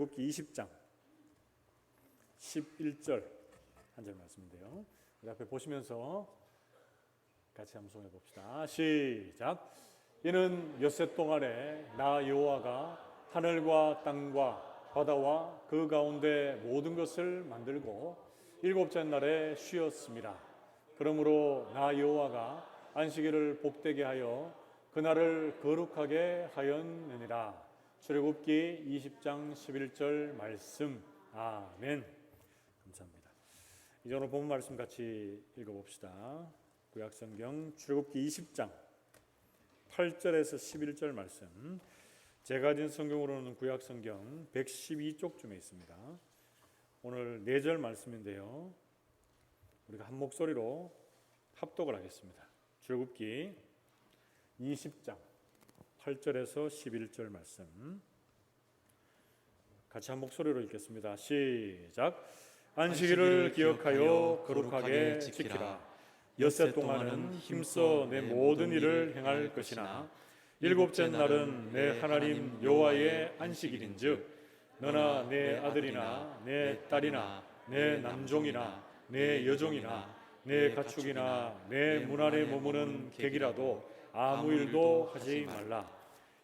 출애굽기 20장 11절 한 절 말씀인데요. 우리 앞에 보시면서 같이 한번 송해 봅시다. 시작. 이는 엿새 동안에 나 여호와가 하늘과 땅과 바다와 그 가운데 모든 것을 만들고 일곱째 날에 쉬었습니다. 그러므로 나 여호와가 안식일을 복되게 하여 그날을 거룩하게 하였느니라. 출애굽기 20장 11절 말씀. 아멘. 감사합니다. 이제 오늘 본 말씀 같이 읽어봅시다. 구약성경 출애굽기 20장 8절에서 11절 말씀. 제가 가진 성경으로는 구약성경 112쪽쯤에 있습니다. 오늘 4절 말씀인데요. 우리가 한 목소리로 합독을 하겠습니다. 출애굽기 20장 8절에서 11절 말씀 같이 한 목소리로 읽겠습니다. 시작. 안식일을 기억하여 거룩하게 지키라. 엿새 동안은 힘써 내 모든 일을 행할 것이나 일곱째 날은 내 하나님 여호와의 안식일인즉 너나 내 아들이나 내 딸이나 내 남종이나 내 여종이나 내 가축이나 내 문 안에 머무는 객이라도 아무 일도 하지 말라.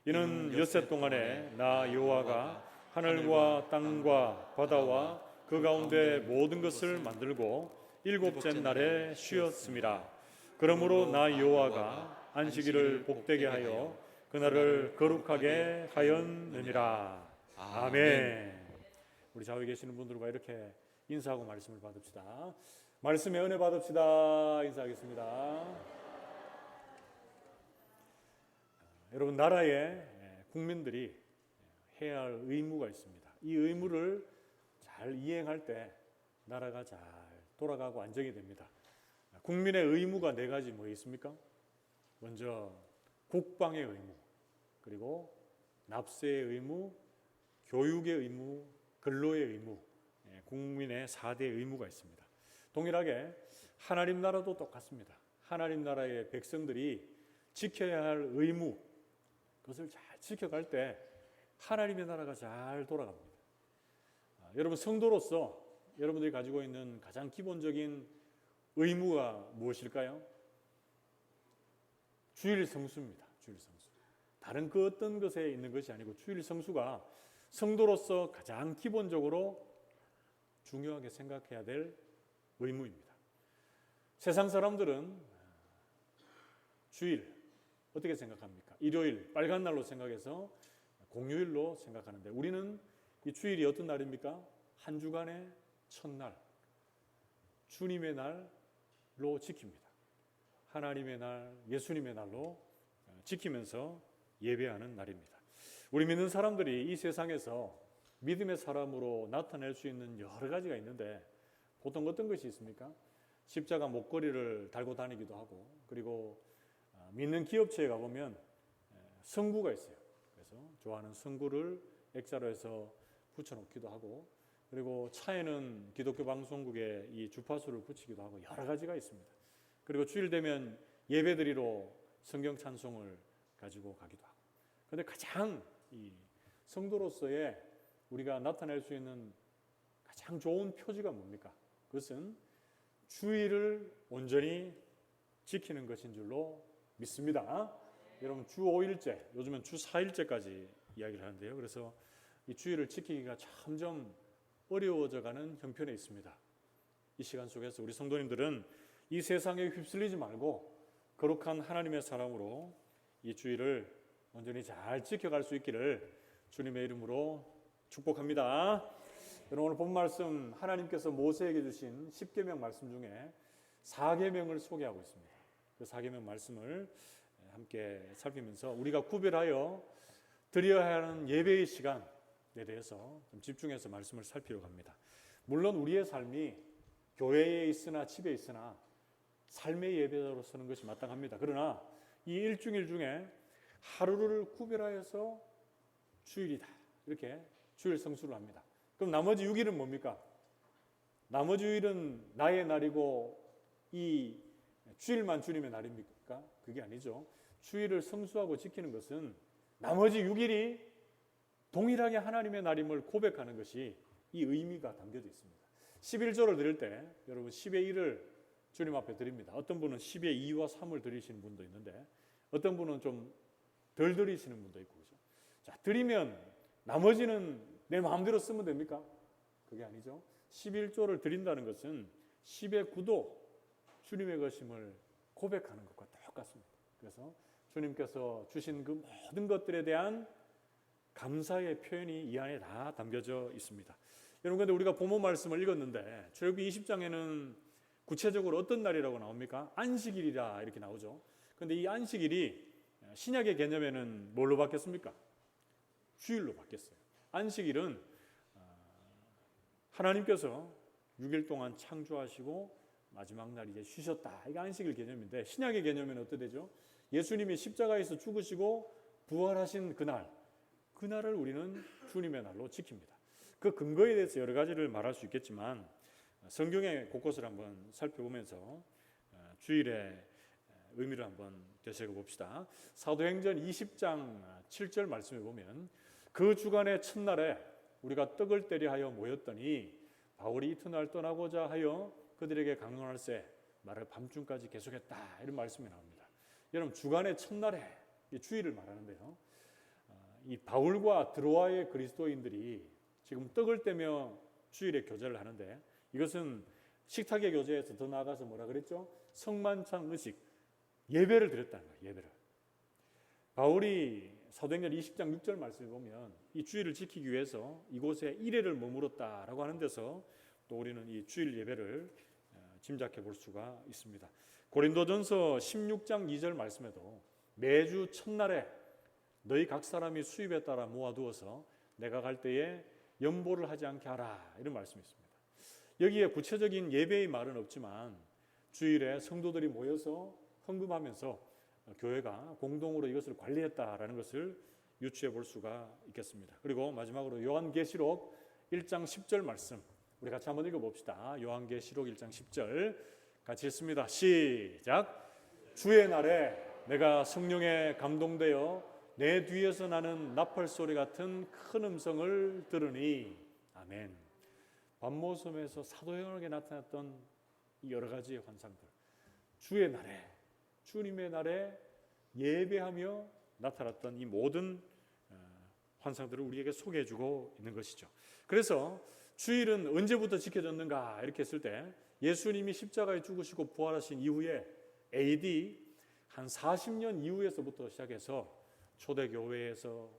이는 엿새 동안에 나 여호와가 하늘과 땅과 바다와 그 가운데 모든 것을 만들고 일곱째 날에 쉬었습니다. 그러므로 나 여호와가 안식일을 복되게 하여 그날을 거룩하게 하였느니라. 아멘. 우리 좌우에 계시는 분들과 이렇게 인사하고 말씀을 받읍시다. 말씀의 은혜 받읍시다. 인사하겠습니다. 여러분, 나라의 국민들이 해야 할 의무가 있습니다. 이 의무를 잘 이행할 때 나라가 잘 돌아가고 안정이 됩니다. 국민의 의무가 4가지 뭐 있습니까? 먼저 국방의 의무, 그리고 납세의 의무, 교육의 의무, 근로의 의무, 국민의 4대 의무가 있습니다. 동일하게 하나님 나라도 똑같습니다. 하나님 나라의 백성들이 지켜야 할 의무, 그것을 잘 지켜갈 때 하나님의 나라가 잘 돌아갑니다. 여러분, 성도로서 여러분들이 가지고 있는 가장 기본적인 의무가 무엇일까요? 주일 성수입니다. 주일 성수. 다른 그 어떤 것에 있는 것이 아니고 주일 성수가 성도로서 가장 기본적으로 중요하게 생각해야 될 의무입니다. 세상 사람들은 주일 어떻게 생각합니까? 일요일 빨간 날로 생각해서 공휴일로 생각하는데 우리는 이 주일이 어떤 날입니까? 한 주간의 첫날, 주님의 날로 지킵니다. 하나님의 날, 예수님의 날로 지키면서 예배하는 날입니다. 우리 믿는 사람들이 이 세상에서 믿음의 사람으로 나타낼 수 있는 여러 가지가 있는데 보통 어떤 것이 있습니까? 십자가 목걸이를 달고 다니기도 하고, 그리고 믿는 기업체에 가보면 성구가 있어요. 그래서 좋아하는 성구를 액자로 해서 붙여놓기도 하고, 그리고 차에는 기독교 방송국에 이 주파수를 붙이기도 하고 여러 가지가 있습니다. 그리고 주일 되면 예배드리러 성경 찬송을 가지고 가기도 하고. 그런데 가장 이 성도로서의 우리가 나타낼 수 있는 가장 좋은 표지가 뭡니까? 그것은 주일을 온전히 지키는 것인 줄로 믿습니다. 여러분, 주 5일째, 요즘은 주 4일째까지 이야기를 하는데요. 그래서 이 주일을 지키기가 점점 어려워져가는 형편에 있습니다. 이 시간 속에서 우리 성도님들은 이 세상에 휩쓸리지 말고 거룩한 하나님의 사람으로 이 주일을 온전히 잘 지켜갈 수 있기를 주님의 이름으로 축복합니다. 여러분, 오늘 본 말씀 하나님께서 모세에게 주신 10계명 말씀 중에 4계명을 소개하고 있습니다. 그 4계명 말씀을 함께 살피면서 우리가 구별하여 드려야 하는 예배의 시간에 대해서 좀 집중해서 말씀을 살피려고 합니다. 물론 우리의 삶이 교회에 있으나 집에 있으나 삶의 예배자로 서는 것이 마땅합니다. 그러나 이 일주일 중에 하루를 구별하여서 주일이다, 이렇게 주일 성수를 합니다. 그럼 나머지 6일은 뭡니까? 나머지 6일은 나의 날이고 이 주일만 주님의 날입니까? 그게 아니죠. 주일을 성수하고 지키는 것은 나머지 6일이 동일하게 하나님의 날임을 고백하는 것이 이 의미가 담겨져 있습니다. 11조를 드릴 때 여러분 10의 1을 주님 앞에 드립니다. 어떤 분은 10의 2와 3을 드리시는 분도 있는데 어떤 분은 좀 덜 드리시는 분도 있고 그렇죠? 자, 드리면 나머지는 내 마음대로 쓰면 됩니까? 그게 아니죠. 11조를 드린다는 것은 10의 9도 주님의 것임을 고백하는 것과 똑같습니다. 그래서 주님께서 주신 그 모든 것들에 대한 감사의 표현이 이 안에 다 담겨져 있습니다. 여러분, 근데 우리가 본문 말씀을 읽었는데 출애굽기 20장에는 구체적으로 어떤 날이라고 나옵니까? 안식일이라 이렇게 나오죠. 그런데 이 안식일이 신약의 개념에는 뭘로 바뀌었습니까? 주일로 바뀌었어요. 안식일은 하나님께서 6일 동안 창조하시고 마지막 날 이제 쉬셨다. 이게 안식일 개념인데 신약의 개념에는 어떻게 되죠? 예수님이 십자가에서 죽으시고 부활하신 그날을 우리는 주님의 날로 지킵니다. 그 근거에 대해서 여러 가지를 말할 수 있겠지만 성경의 곳곳을 한번 살펴보면서 주일의 의미를 한번 되새겨 봅시다. 사도행전 20장 7절 말씀에 보면 그 주간의 첫날에 우리가 떡을 때려 하여 모였더니 바울이 이튿날 떠나고자 하여 그들에게 강론할새 말을 밤중까지 계속했다. 이런 말씀이 나옵니다. 여러분, 주간의 첫날에 주일을 말하는데요. 이 바울과 드로아의 그리스도인들이 지금 떡을 떼며 주일에 교제를 하는데 이것은 식탁의 교제에서 더 나아가서 뭐라 그랬죠? 성만찬 의식, 예배를 드렸다는 거예요. 예배를. 바울이 사도행전 20장 6절 말씀에 보면 이 주일을 지키기 위해서 이곳에 1회를 머물었다라고 하는 데서 또 우리는 이 주일 예배를 짐작해 볼 수가 있습니다. 고린도전서 16장 2절 말씀에도 매주 첫날에 너희 각 사람이 수입에 따라 모아두어서 내가 갈 때에 연보를 하지 않게 하라, 이런 말씀이 있습니다. 여기에 구체적인 예배의 말은 없지만 주일에 성도들이 모여서 헌금하면서 교회가 공동으로 이것을 관리했다라는 것을 유추해 볼 수가 있겠습니다. 그리고 마지막으로 요한계시록 1장 10절 말씀 우리 같이 한번 읽어봅시다. 요한계시록 1장 10절 같이 읽습니다. 시작. 주의 날에 내가 성령에 감동되어 내 뒤에서 나는 나팔 소리 같은 큰 음성을 들으니 아멘. 밤모섬에서 사도행전에 나타났던 여러 가지의 환상들, 주의 날에 주님의 날에 예배하며 나타났던 이 모든 환상들을 우리에게 소개해주고 있는 것이죠. 그래서 주일은 언제부터 지켜졌는가 이렇게 했을 때 예수님이 십자가에 죽으시고 부활하신 이후에 AD 한 40년 이후에서부터 시작해서 초대교회에서부터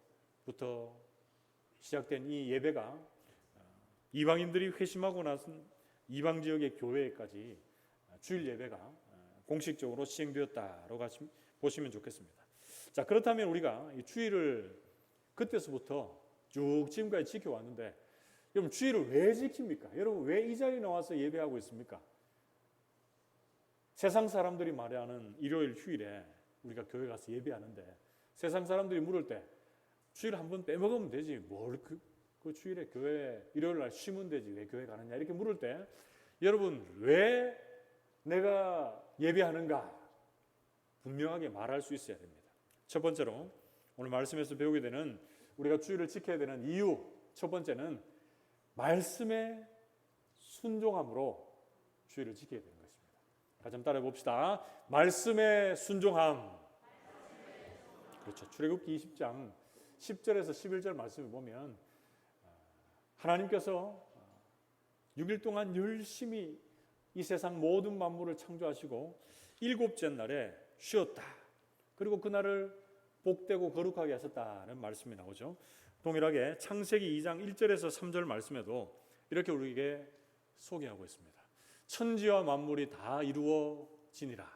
시작된 이 예배가 이방인들이 회심하고 나선 이방 지역의 교회까지 주일 예배가 공식적으로 시행되었다라고 보시면 좋겠습니다. 자, 그렇다면 우리가 이 주일을 그때서부터 쭉 지금까지 지켜왔는데 여러분, 주일을 왜 지킵니까? 여러분, 왜 이 자리에 나와서 예배하고 있습니까? 세상 사람들이 말하는 일요일 휴일에 우리가 교회 가서 예배하는데 세상 사람들이 물을 때 주일 한번 빼먹으면 되지 뭘 그 주일에 교회 일요일 날 쉬면 되지 왜 교회 가느냐 이렇게 물을 때 여러분, 왜 내가 예배하는가 분명하게 말할 수 있어야 됩니다. 첫 번째로 오늘 말씀에서 배우게 되는 우리가 주일을 지켜야 되는 이유, 첫 번째는 말씀에 순종함으로 주일을 지켜야 되는 것입니다. 같이 한번 따라해 봅시다. 말씀에 순종함. 그렇죠. 출애굽기 20장 10절에서 11절 말씀을 보면 하나님께서 6일 동안 열심히 이 세상 모든 만물을 창조하시고 일곱째 날에 쉬었다. 그리고 그날을 복되고 거룩하게 하셨다는 말씀이 나오죠. 동일하게 창세기 2장 1절에서 3절 말씀에도 이렇게 우리에게 소개하고 있습니다. 천지와 만물이 다 이루어지니라.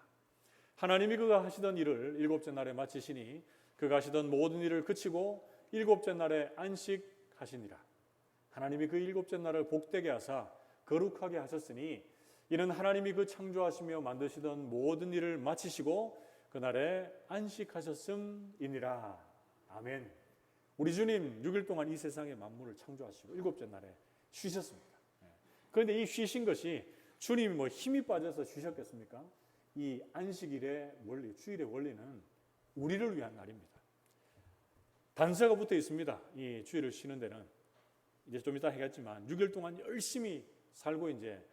하나님이 그가 하시던 일을 일곱째 날에 마치시니 그가 하시던 모든 일을 그치고 일곱째 날에 안식하시니라. 하나님이 그 일곱째 날을 복되게 하사 거룩하게 하셨으니 이는 하나님이 그 창조하시며 만드시던 모든 일을 마치시고 그날에 안식하셨음이니라. 아멘. 우리 주님 6일 동안 이 세상의 만물을 창조하시고 일곱째 날에 쉬셨습니다. 그런데 이 쉬신 것이 주님이 뭐 힘이 빠져서 쉬셨겠습니까? 이 안식일의 원리, 주일의 원리는 우리를 위한 날입니다. 단서가 붙어 있습니다. 이 주일을 쉬는 데는 이제 좀 이따 하겠지만 6일 동안 열심히 살고 이제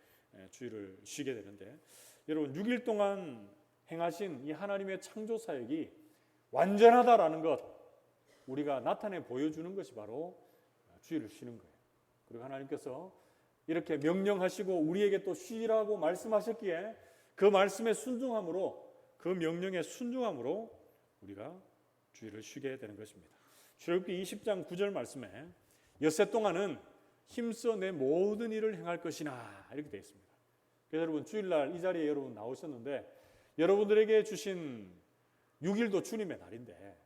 주일을 쉬게 되는데, 여러분 6일 동안 행하신 이 하나님의 창조 사역이 완전하다라는 것 우리가 나타내 보여주는 것이 바로 주일을 쉬는 거예요. 그리고 하나님께서 이렇게 명령하시고 우리에게 또 쉬라고 말씀하셨기에 그 말씀에 순종함으로, 그 명령에 순종함으로 우리가 주일을 쉬게 되는 것입니다. 출애굽기 20장 9절 말씀에 엿새 동안은 힘써 내 모든 일을 행할 것이나 이렇게 되어 있습니다. 그래서 여러분 주일날 이 자리에 여러분 나오셨는데 여러분들에게 주신 6일도 주님의 날인데,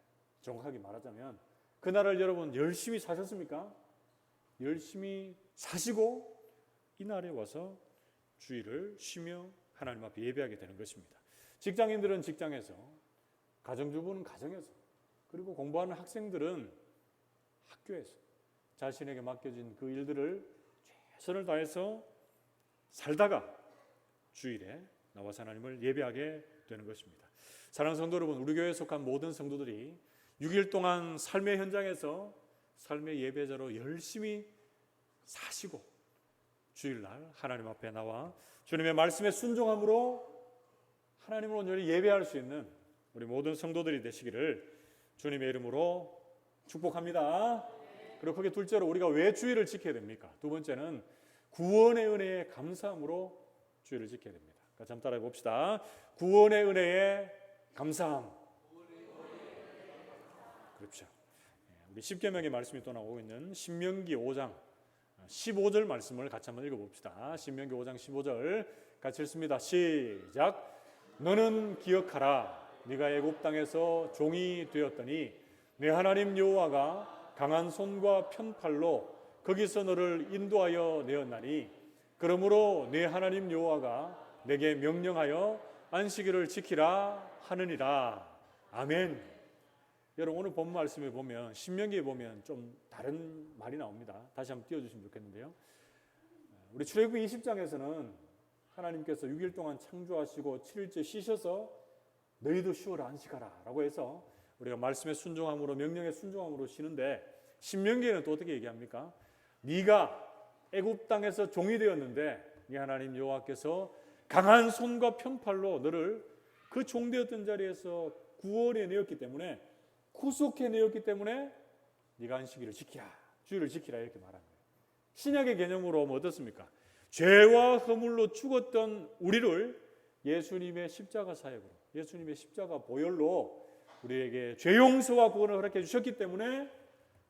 정확하게 말하자면 그날을 여러분 열심히 사셨습니까? 열심히 사시고 이 날에 와서 주일을 쉬며 하나님 앞에 예배하게 되는 것입니다. 직장인들은 직장에서, 가정주부는 가정에서, 그리고 공부하는 학생들은 학교에서 자신에게 맡겨진 그 일들을 최선을 다해서 살다가 주일에 나와서 하나님을 예배하게 되는 것입니다. 사랑하는 성도 여러분, 우리 교회에 속한 모든 성도들이 6일 동안 삶의 현장에서 삶의 예배자로 열심히 사시고 주일날 하나님 앞에 나와 주님의 말씀에 순종함으로 하나님을 온전히 예배할 수 있는 우리 모든 성도들이 되시기를 주님의 이름으로 축복합니다. 그리고 그게 둘째로 우리가 왜 주일을 지켜야 됩니까? 두 번째는 구원의 은혜에 감사함으로 주일을 지켜야 됩니다. 같이 한번 따라해 봅시다. 구원의 은혜에 감사함. 그렇죠. 우리 십계명의 말씀이 또 나오고 있는 신명기 5장 15절 말씀을 같이 한번 읽어봅시다. 신명기 5장 15절 같이 읽습니다. 시작. 너는 기억하라. 네가 애굽 땅에서 종이 되었더니 네 하나님 여호와가 강한 손과 편팔로 거기서 너를 인도하여 내었나니, 그러므로 네 하나님 여호와가 내게 명령하여 안식일을 지키라 하느니라. 아멘. 여러분 오늘 본 말씀에 보면, 신명기에 보면 좀 다른 말이 나옵니다. 다시 한번 띄워주시면 좋겠는데요. 우리 출애굽기 20장에서는 하나님께서 6일 동안 창조하시고 7일째 쉬셔서 너희도 쉬어라 안식하라 라고 해서 우리가 말씀에 순종함으로, 명령에 순종함으로 쉬는데, 신명기에는 또 어떻게 얘기합니까? 네가 애굽 땅에서 종이 되었는데 네 하나님 여호와께서 강한 손과 편팔로 너를 그 종되었던 자리에서 구원해 내었기 때문에, 구속해 내었기 때문에 네가 안식일을 지키라, 주일을 지키라 이렇게 말한 거예요. 신약의 개념으로 뭐 어떻습니까? 죄와 허물로 죽었던 우리를 예수님의 십자가 사역으로, 예수님의 십자가 보혈로 우리에게 죄 용서와 구원을 허락해 주셨기 때문에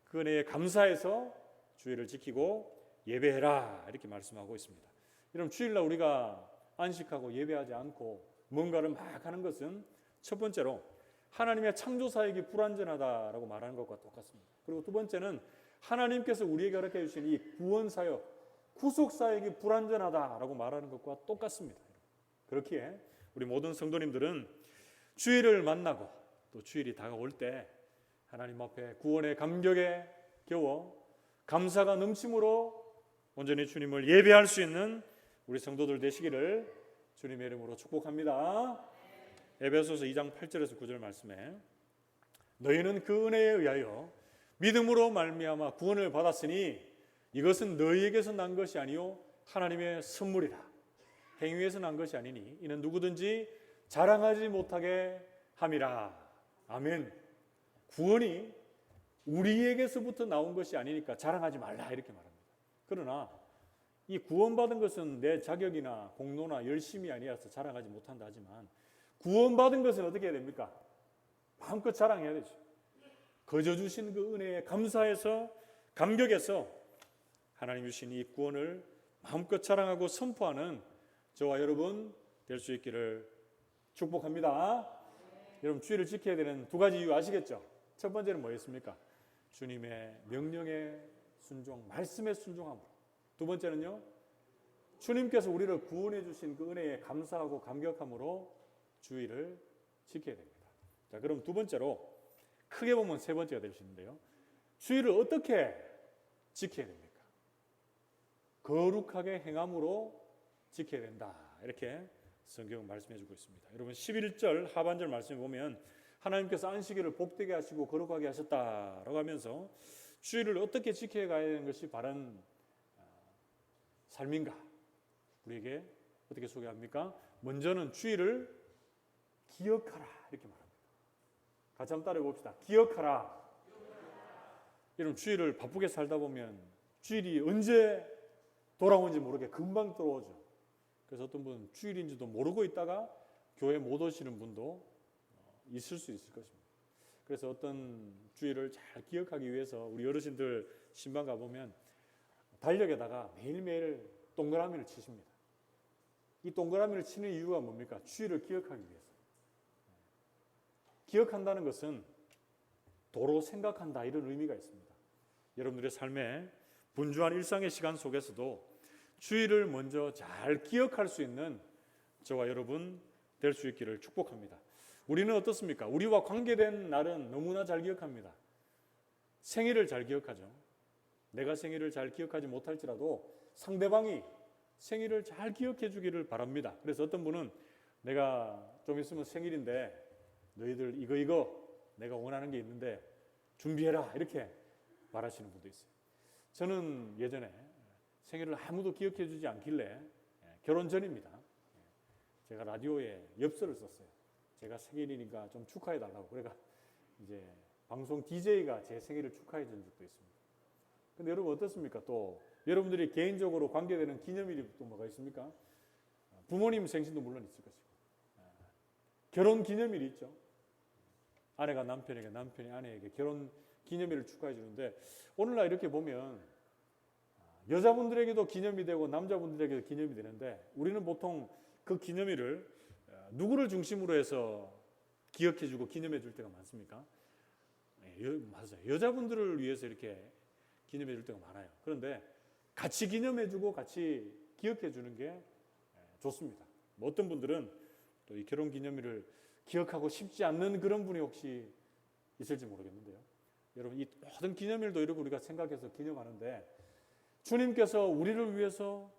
그 은혜에 감사해서 주일을 지키고 예배해라 이렇게 말씀하고 있습니다. 여러분 주일날 우리가 안식하고 예배하지 않고 뭔가를 막 하는 것은 첫 번째로 하나님의 창조 사역이 불완전하다라고 말하는 것과 똑같습니다. 그리고 두 번째는 하나님께서 우리에게 허락해 주신 이 구원 사역, 구속 사역이 불완전하다라고 말하는 것과 똑같습니다. 그렇기에 우리 모든 성도님들은 주일을 만나고 또 주일이 다가올 때 하나님 앞에 구원의 감격에 겨워 감사가 넘침으로 온전히 주님을 예배할 수 있는 우리 성도들 되시기를 주님의 이름으로 축복합니다. 에베소서 2장 8절에서 9절 말씀에 너희는 그 은혜에 의하여 믿음으로 말미암아 구원을 받았으니 이것은 너희에게서 난 것이 아니요 하나님의 선물이라. 행위에서 난 것이 아니니 이는 누구든지 자랑하지 못하게 함이라. 아멘. 구원이 우리에게서부터 나온 것이 아니니까 자랑하지 말라 이렇게 말합니다. 그러나 이 구원받은 것은 내 자격이나 공로나 열심이 아니라서 자랑하지 못한다 하지만, 구원받은 것은 어떻게 해야 됩니까? 마음껏 자랑해야 되죠. 거저 주신 그 은혜에 감사해서 감격해서 하나님 주신 이 구원을 마음껏 자랑하고 선포하는 저와 여러분 될 수 있기를 축복합니다. 여러분 주일을 지켜야 되는 두 가지 이유 아시겠죠? 첫 번째는 뭐였습니까? 주님의 명령에 순종, 말씀에 순종함으로. 두 번째는요, 주님께서 우리를 구원해 주신 그 은혜에 감사하고 감격함으로 주일을 지켜야 됩니다. 자, 그럼 두 번째로 크게 보면 세 번째가 될 수 있는데요. 주일을 어떻게 지켜야 됩니까? 거룩하게 행함으로 지켜야 된다. 이렇게 성경은 말씀해 주고 있습니다. 여러분 11절 하반절 말씀에 보면 하나님께서 안식일을 복되게 하시고 거룩하게 하셨다라고 하면서 주일을 어떻게 지켜가야 하는 것이 바른 삶인가? 우리에게 어떻게 소개합니까? 먼저는 주일을 기억하라 이렇게 말합니다. 같이 한번 따라해 봅시다. 기억하라. 여러분 주일을 바쁘게 살다 보면 주일이 언제 돌아오는지 모르게 금방 들어오죠. 그래서 어떤 분은 주일인지도 모르고 있다가 교회 못 오시는 분도 있을 수 있을 것입니다. 그래서 어떤 주일을 잘 기억하기 위해서 우리 어르신들 신방 가보면 달력에다가 매일매일 동그라미를 치십니다. 이 동그라미를 치는 이유가 뭡니까? 주일을 기억하기 위해서. 기억한다는 것은 도로 생각한다 이런 의미가 있습니다. 여러분들의 삶에 분주한 일상의 시간 속에서도 주일을 먼저 잘 기억할 수 있는 저와 여러분 될 수 있기를 축복합니다. 우리는 어떻습니까? 우리와 관계된 날은 너무나 잘 기억합니다. 생일을 잘 기억하죠. 내가 생일을 잘 기억하지 못할지라도 상대방이 생일을 잘 기억해 주기를 바랍니다. 그래서 어떤 분은 내가 좀 있으면 생일인데 너희들 이거 내가 원하는 게 있는데 준비해라 이렇게 말하시는 분도 있어요. 저는 예전에 생일을 아무도 기억해 주지 않길래 결혼 전입니다. 제가 라디오에 엽서를 썼어요. 제가 생일이니까 좀 축하해 달라고. 그러니까 이제 방송 DJ가 제 생일을 축하해 준 적도 있습니다. 근데 여러분 어떻습니까? 또 여러분들이 개인적으로 관계되는 기념일이 또 뭐가 있습니까? 부모님 생신도 물론 있을 것이고 결혼 기념일이 있죠. 아내가 남편에게, 남편이 아내에게 결혼 기념일을 축하해 주는데 오늘날 이렇게 보면 여자분들에게도 기념이 되고 남자분들에게도 기념이 되는데 우리는 보통 그 기념일을 누구를 중심으로 해서 기억해 주고 기념해 줄 때가 많습니까? 맞아요. 여자분들을 위해서 이렇게 기념해 줄 때가 많아요. 그런데 같이 기념해 주고 같이 기억해 주는 게 좋습니다. 뭐 어떤 분들은 또 이 결혼 기념일을 기억하고 싶지 않는 그런 분이 혹시 있을지 모르겠는데요. 여러분 이 모든 기념일도 이렇게 우리가 생각해서 기념하는데 주님께서 우리를 위해서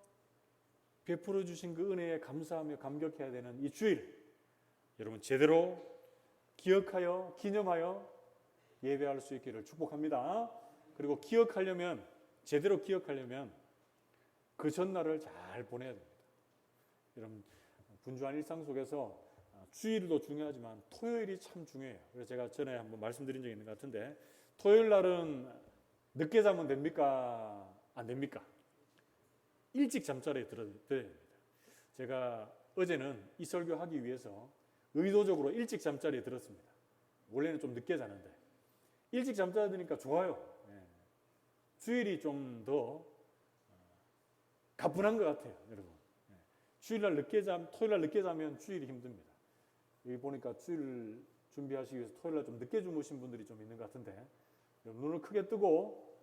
베풀어 주신 그 은혜에 감사하며 감격해야 되는 이 주일 여러분 제대로 기억하여 기념하여 예배할 수 있기를 축복합니다. 그리고 기억하려면 제대로 기억하려면 그 전날을 잘 보내야 됩니다. 여러분 분주한 일상 속에서 주일도 중요하지만 토요일이 참 중요해요. 그래서 제가 전에 한번 말씀드린 적이 있는 것 같은데 토요일 날은 늦게 자면 됩니까? 안 됩니까? 일찍 잠자리에 들어야 됩니다. 제가 어제는 이 설교하기 위해서 의도적으로 일찍 잠자리에 들었습니다. 원래는 좀 늦게 자는데 일찍 잠자야 되니까 좋아요. 주일이 좀 더 가뿐한 것 같아요, 여러분. 주일날 늦게 토요일날 늦게 자면 주일이 힘듭니다. 여기 보니까 주일 준비하시기 위해서 토요일날 좀 늦게 주무신 분들이 좀 있는 것 같은데 눈을 크게 뜨고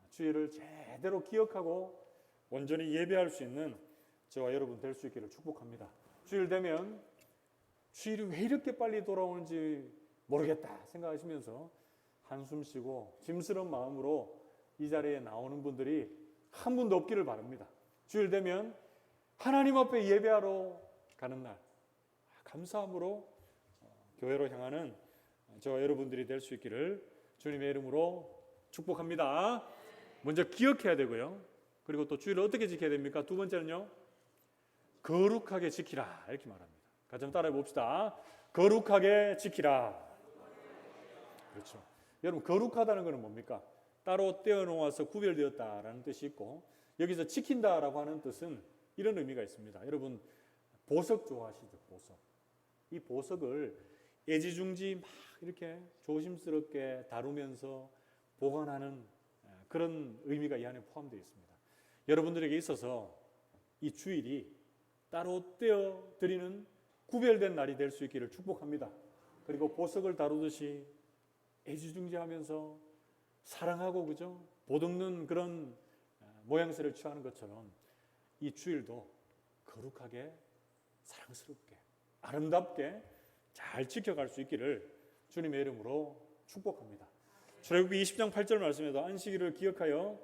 주일을 제대로 기억하고 온전히 예배할 수 있는 저와 여러분 될 수 있기를 축복합니다. 주일 되면 주일이 왜 이렇게 빨리 돌아오는지 모르겠다 생각하시면서 한숨 쉬고 짐스러운 마음으로 이 자리에 나오는 분들이 한 분도 없기를 바랍니다. 주일 되면 하나님 앞에 예배하러 가는 날 감사함으로 교회로 향하는 저와 여러분들이 될 수 있기를 주님의 이름으로 축복합니다. 먼저 기억해야 되고요. 그리고 또 주일을 어떻게 지켜야 됩니까? 두 번째는요. 거룩하게 지키라 이렇게 말합니다. 같이 한번 따라해 봅시다. 거룩하게 지키라. 그렇죠. 여러분 거룩하다는 것은 뭡니까? 따로 떼어놓아서 구별되었다라는 뜻이 있고 여기서 지킨다라고 하는 뜻은 이런 의미가 있습니다. 여러분 보석 좋아하시죠? 보석. 이 보석을 애지중지 막 이렇게 조심스럽게 다루면서 보관하는 그런 의미가 이 안에 포함되어 있습니다. 여러분들에게 있어서 이 주일이 따로 떼어 드리는 구별된 날이 될 수 있기를 축복합니다. 그리고 보석을 다루듯이 애지중지하면서 사랑하고 그죠? 보듬는 그런 모양새를 취하는 것처럼 이 주일도 거룩하게 사랑스럽게 아름답게 잘 지켜갈 수 있기를 주님의 이름으로 축복합니다. 출애굽기 20장 8절 말씀에도 안식일을 기억하여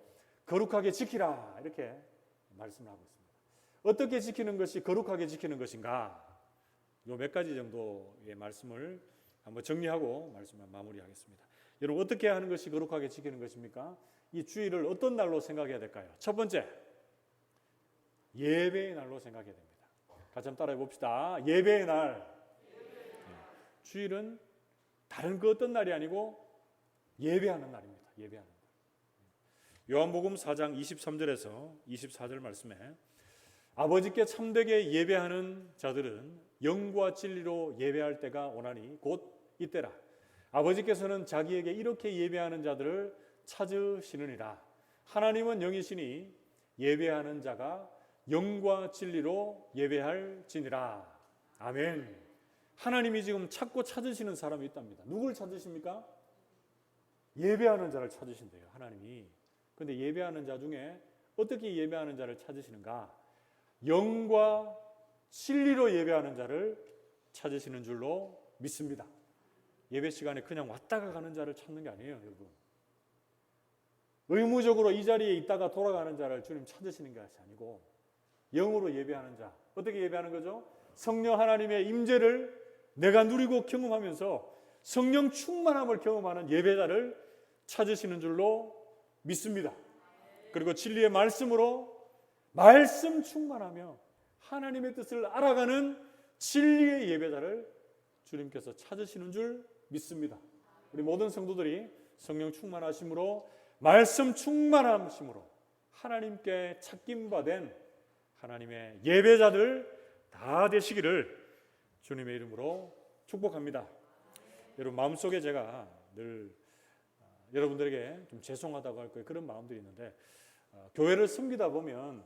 거룩하게 지키라 이렇게 말씀을 하고 있습니다. 어떻게 지키는 것이 거룩하게 지키는 것인가? 요 몇 가지 정도의 말씀을 한번 정리하고 말씀을 마무리하겠습니다. 여러분, 어떻게 하는 것이 거룩하게 지키는 것입니까? 이 주일을 어떤 날로 생각해야 될까요? 첫 번째, 예배의 날로 생각해야 됩니다. 같이 한번 따라해 봅시다. 예배의 날. 주일은 다른 그 어떤 날이 아니고 예배하는 날입니다. 예배하는 날. 요한복음 4장 23절에서 24절 말씀에 아버지께 참되게 예배하는 자들은 영과 진리로 예배할 때가 오나니 곧 이때라. 아버지께서는 자기에게 이렇게 예배하는 자들을 찾으시느니라. 하나님은 영이시니 예배하는 자가 영과 진리로 예배할지니라. 아멘. 하나님이 지금 찾고 찾으시는 사람이 있답니다. 누굴 찾으십니까? 예배하는 자를 찾으신대요, 하나님이. 그런데 예배하는 자 중에 어떻게 예배하는 자를 찾으시는가? 영과 진리로 예배하는 자를 찾으시는 줄로 믿습니다. 예배 시간에 그냥 왔다가 가는 자를 찾는 게 아니에요, 여러분. 의무적으로 이 자리에 있다가 돌아가는 자를 주님 찾으시는 것이 아니고 영으로 예배하는 자. 어떻게 예배하는 거죠? 성령 하나님의 임재를 내가 누리고 경험하면서 성령 충만함을 경험하는 예배자를 찾으시는 줄로 믿습니다. 그리고 진리의 말씀으로 말씀 충만하며 하나님의 뜻을 알아가는 진리의 예배자를 주님께서 찾으시는 줄 믿습니다. 우리 모든 성도들이 성령 충만하심으로 말씀 충만하심으로 하나님께 찾김받은 하나님의 예배자들 다 되시기를 주님의 이름으로 축복합니다. 여러분, 마음속에 제가 늘 여러분들에게 좀 죄송하다고 할 거예요. 그런 마음들이 있는데 교회를 섬기다 보면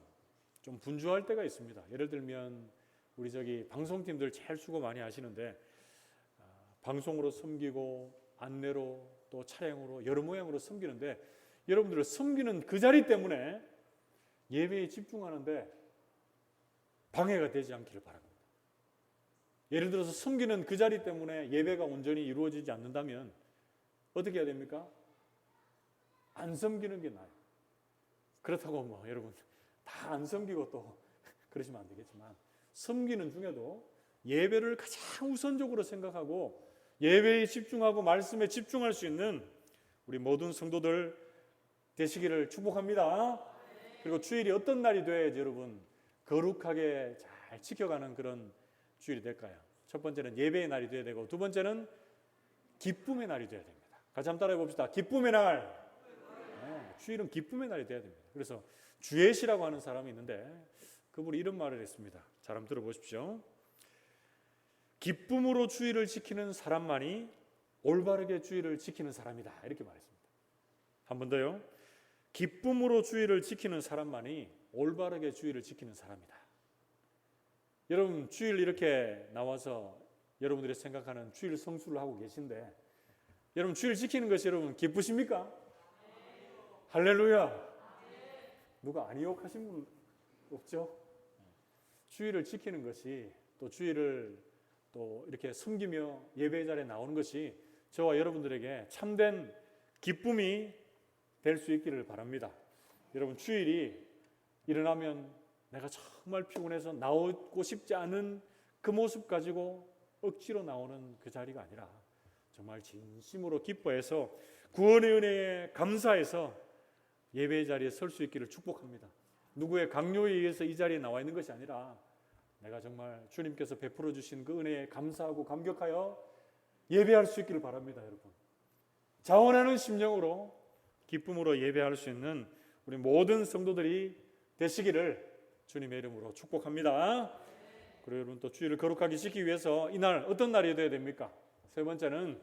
좀 분주할 때가 있습니다. 예를 들면 우리 저기 방송팀들 제일 수고 많이 하시는데 방송으로 섬기고 안내로 또 차량으로 여러 모양으로 섬기는데 여러분들을 섬기는 그 자리 때문에 예배에 집중하는데 방해가 되지 않기를 바랍니다. 예를 들어서 섬기는 그 자리 때문에 예배가 온전히 이루어지지 않는다면 어떻게 해야 됩니까? 안 섬기는 게 나아요. 그렇다고 뭐 여러분 다 안 섬기고 또 그러시면 안 되겠지만 섬기는 중에도 예배를 가장 우선적으로 생각하고 예배에 집중하고 말씀에 집중할 수 있는 우리 모든 성도들 되시기를 축복합니다. 그리고 주일이 어떤 날이 돼야지 여러분 거룩하게 잘 지켜가는 그런 주일이 될까요? 첫 번째는 예배의 날이 돼야 되고 두 번째는 기쁨의 날이 돼야 됩니다. 같이 한번 따라해 봅시다. 기쁨의 날. 네, 주일은 기쁨의 날이 돼야 됩니다. 그래서 주예시라고 하는 사람이 있는데 그분이 이런 말을 했습니다. 잘 한번 들어보십시오. 기쁨으로 주일을 지키는 사람만이 올바르게 주일을 지키는 사람이다. 이렇게 말했습니다. 한 번 더요. 기쁨으로 주일을 지키는 사람만이 올바르게 주일을 지키는 사람이다. 여러분 주일 이렇게 나와서 여러분들이 생각하는 주일 성수를 하고 계신데 여러분 주일 지키는 것이 여러분 기쁘십니까? 할렐루야. 누가 아니요 하신 분 없죠? 주일을 지키는 것이 또 주일을 또 이렇게 섬기며 예배 자리에 나오는 것이 저와 여러분들에게 참된 기쁨이 될 수 있기를 바랍니다. 여러분 주일이 일어나면 내가 정말 피곤해서 나오고 싶지 않은 그 모습 가지고 억지로 나오는 그 자리가 아니라 정말 진심으로 기뻐해서 구원의 은혜에 감사해서 예배의 자리에 설 수 있기를 축복합니다. 누구의 강요에 의해서 이 자리에 나와 있는 것이 아니라 내가 정말 주님께서 베풀어 주신 그 은혜에 감사하고 감격하여 예배할 수 있기를 바랍니다. 여러분 자원하는 심령으로 기쁨으로 예배할 수 있는 우리 모든 성도들이 되시기를 주님의 이름으로 축복합니다. 그리고 여러분 또 주일을 거룩하게 지키기 위해서 이날 어떤 날이 되어야 됩니까? 세 번째는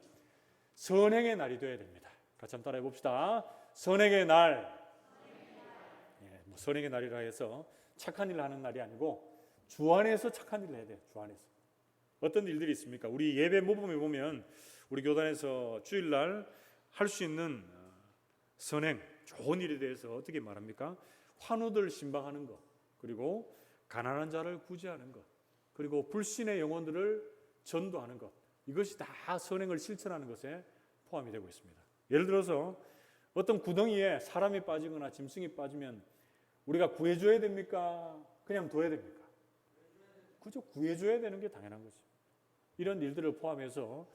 선행의 날이 되어야 됩니다. 같이 한번 따라해 봅시다. 선행의 날. 선행의 날이라 해서 착한 일을 하는 날이 아니고 주 안에서 착한 일을 해야 돼요. 주 안에서. 어떤 일들이 있습니까? 우리 예배 모범에 보면 우리 교단에서 주일날 할 수 있는 선행, 좋은 일에 대해서 어떻게 말합니까? 환우들 신방하는 것, 그리고 가난한 자를 구제하는 것, 그리고 불신의 영혼들을 전도하는 것, 이것이 다 선행을 실천하는 것에 포함이 되고 있습니다. 예를 들어서 어떤 구덩이에 사람이 빠지거나 짐승이 빠지면 우리가 구해줘야 됩니까? 그냥 둬야 됩니까? 그저 구해줘야 되는 게 당연한 거죠. 이런 일들을 포함해서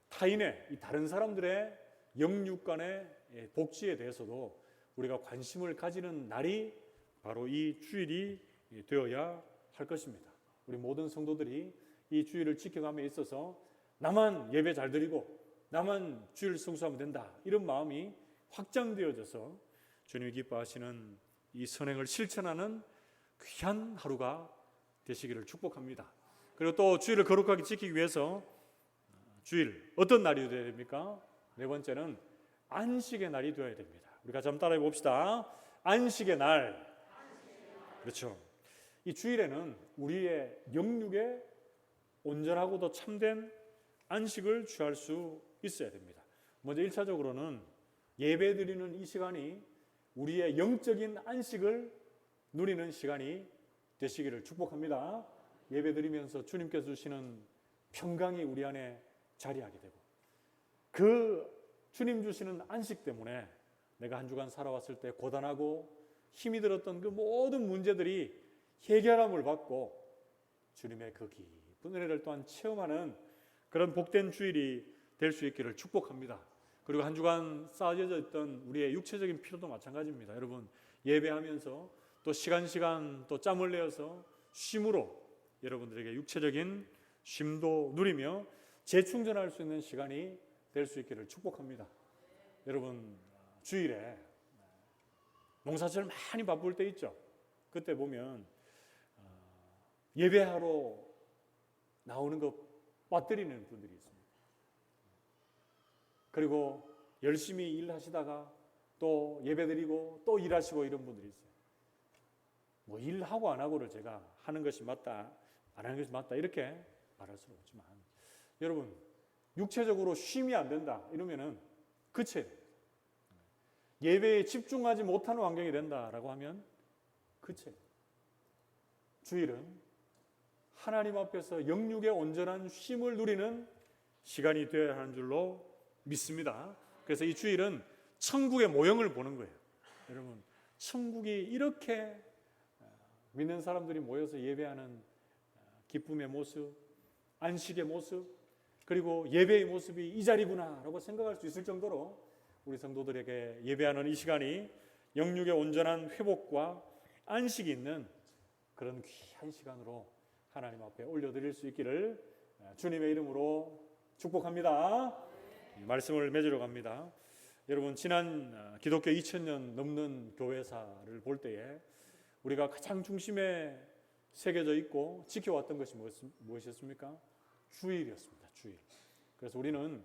타인의, 이 다른 사람들의 영육간의 복지에 대해서도 우리가 관심을 가지는 날이 바로 이 주일이 되어야 할 것입니다. 우리 모든 성도들이 이 주일을 지켜감에 있어서 나만 예배 잘 드리고 나만 주일 성수하면 된다, 이런 마음이 확장되어져서 주님이 기뻐하시는 이 선행을 실천하는 귀한 하루가 되시기를 축복합니다. 그리고 또 주일을 거룩하게 지키기 위해서 주일 어떤 날이 되어야 됩니까? 네 번째는 안식의 날이 되어야 됩니다. 우리 같이 한번 따라해 봅시다. 안식의 날. 그렇죠. 이 주일에는 우리의 영육에 온전하고도 참된 안식을 취할 수 있어야 됩니다. 먼저 1차적으로는 예배 드리는 이 시간이 우리의 영적인 안식을 누리는 시간이 되시기를 축복합니다. 예배 드리면서 주님께서 주시는 평강이 우리 안에 자리하게 되고, 그 주님 주시는 안식 때문에 내가 한 주간 살아왔을 때 고단하고 힘이 들었던 그 모든 문제들이 해결함을 받고 주님의 그 깊은 은혜를 또한 체험하는 그런 복된 주일이 될 수 있기를 축복합니다. 그리고 한 주간 쌓여져 있던 우리의 육체적인 피로도 마찬가지입니다. 여러분, 예배하면서 또 시간 또 짬을 내어서 쉼으로 여러분들에게 육체적인 쉼도 누리며 재충전할 수 있는 시간이 될 수 있기를 축복합니다. 여러분, 주일에 농사철 많이 바쁠 때 있죠. 그때 보면 예배하러 나오는 거 빠뜨리는 분들이 있습니다. 그리고 열심히 일하시다가 또 예배드리고 또 일하시고 이런 분들이 있어요. 뭐 일하고 안 하고를 제가 하는 것이 맞다, 안 하는 것이 맞다 이렇게 말할 수는 없지만, 여러분, 육체적으로 쉼이 안 된다 이러면은 그쳐야 됩니다. 예배에 집중하지 못하는 환경이 된다라고 하면 그쳐야 됩니다. 주일은 하나님 앞에서 영육의 온전한 쉼을 누리는 시간이 되어야 하는 줄로 믿습니다. 그래서 이 주일은 천국의 모형을 보는 거예요. 여러분, 천국이 이렇게 믿는 사람들이 모여서 예배하는 기쁨의 모습, 안식의 모습, 그리고 예배의 모습이 이 자리구나라고 생각할 수 있을 정도로 우리 성도들에게 예배하는 이 시간이 영육의 온전한 회복과 안식이 있는 그런 귀한 시간으로 하나님 앞에 올려드릴 수 있기를 주님의 이름으로 축복합니다. 말씀을 맺으러 갑니다. 여러분, 지난 기독교 2000년 넘는 교회사를 볼 때에 우리가 가장 중심에 새겨져 있고 지켜왔던 것이 무엇이었습니까? 주일이었습니다. 주일. 그래서 우리는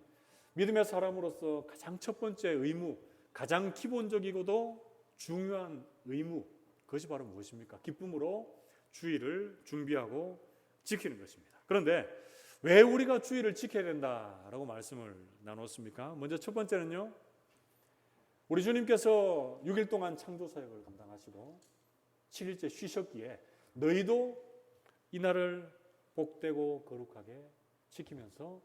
믿음의 사람으로서 가장 첫 번째 의무, 가장 기본적이고도 중요한 의무, 그것이 바로 무엇입니까? 기쁨으로 주일을 준비하고 지키는 것입니다. 그런데 왜 우리가 주일을 지켜야 된다라고 말씀을 나눴습니까? 먼저 첫 번째는요, 우리 주님께서 6일 동안 창조사역을 감당하시고 7일째 쉬셨기에 너희도 이날을 복되고 거룩하게 지키면서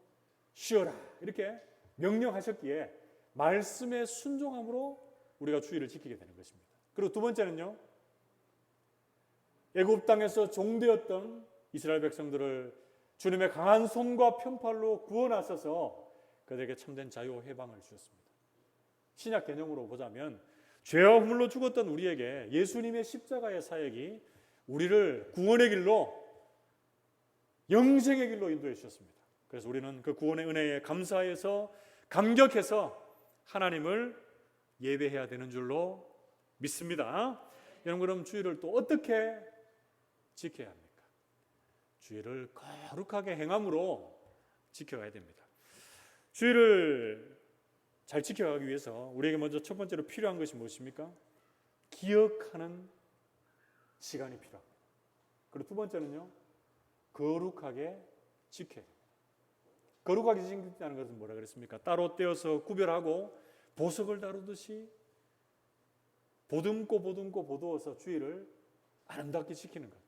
쉬어라 이렇게 명령하셨기에 말씀에 순종함으로 우리가 주일을 지키게 되는 것입니다. 그리고 두 번째는요, 애굽 땅에서 종되었던 이스라엘 백성들을 주님의 강한 손과 편팔로 구원하셔서 그들에게 참된 자유와 해방을 주셨습니다. 신약 개념으로 보자면 죄와 허물로 죽었던 우리에게 예수님의 십자가의 사역이 우리를 구원의 길로, 영생의 길로 인도해 주셨습니다. 그래서 우리는 그 구원의 은혜에 감사해서 감격해서 하나님을 예배해야 되는 줄로 믿습니다. 여러분, 그럼 주일을 또 어떻게 지켜야 합니까? 주일을 거룩하게 행함으로 지켜가야 됩니다. 주일을 잘 지켜가기 위해서 우리에게 먼저 첫 번째로 필요한 것이 무엇입니까? 기억하는 시간이 필요합니다. 그리고 두 번째는요, 거룩하게 지켜야 됩니다. 거룩하게 지킨다는 것은 뭐라 그랬습니까? 따로 떼어서 구별하고 보석을 다루듯이 보듬고 보두어서 주일을 아름답게 지키는 것,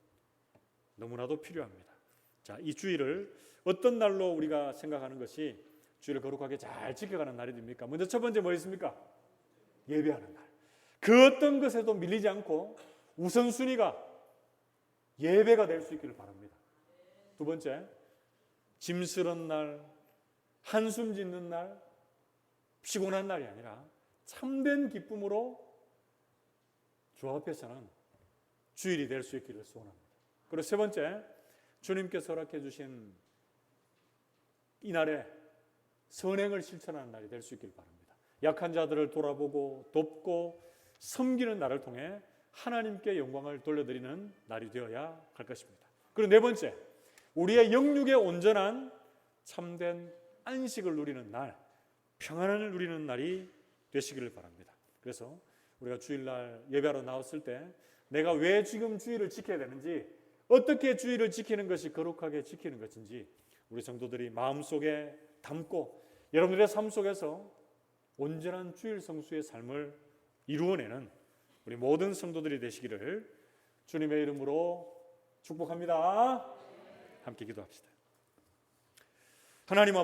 너무나도 필요합니다. 자, 이 주일을 어떤 날로 우리가 생각하는 것이 주일을 거룩하게 잘 지켜가는 날이 됩니까? 먼저 첫 번째 뭐 있습니까? 예배하는 날. 그 어떤 것에도 밀리지 않고 우선순위가 예배가 될 수 있기를 바랍니다. 두 번째, 짐스러운 날, 한숨 짓는 날, 피곤한 날이 아니라 참된 기쁨으로 주 앞에서는 주일이 될 수 있기를 소원합니다. 그리고 세 번째, 주님께서 허락해 주신 이날에 선행을 실천하는 날이 될 수 있길 바랍니다. 약한 자들을 돌아보고 돕고 섬기는 날을 통해 하나님께 영광을 돌려드리는 날이 되어야 할 것입니다. 그리고 네 번째, 우리의 영육의 온전한 참된 안식을 누리는 날, 평안을 누리는 날이 되시기를 바랍니다. 그래서 우리가 주일날 예배하러 나왔을 때 내가 왜 지금 주일을 지켜야 되는지, 어떻게 주일을 지키는 것이 거룩하게 지키는 것인지 우리 성도들이 마음속에 담고 여러분들의 삶 속에서 온전한 주일 성수의 삶을 이루어내는 우리 모든 성도들이 되시기를 주님의 이름으로 축복합니다. 함께 기도합시다. 하나님 아버지,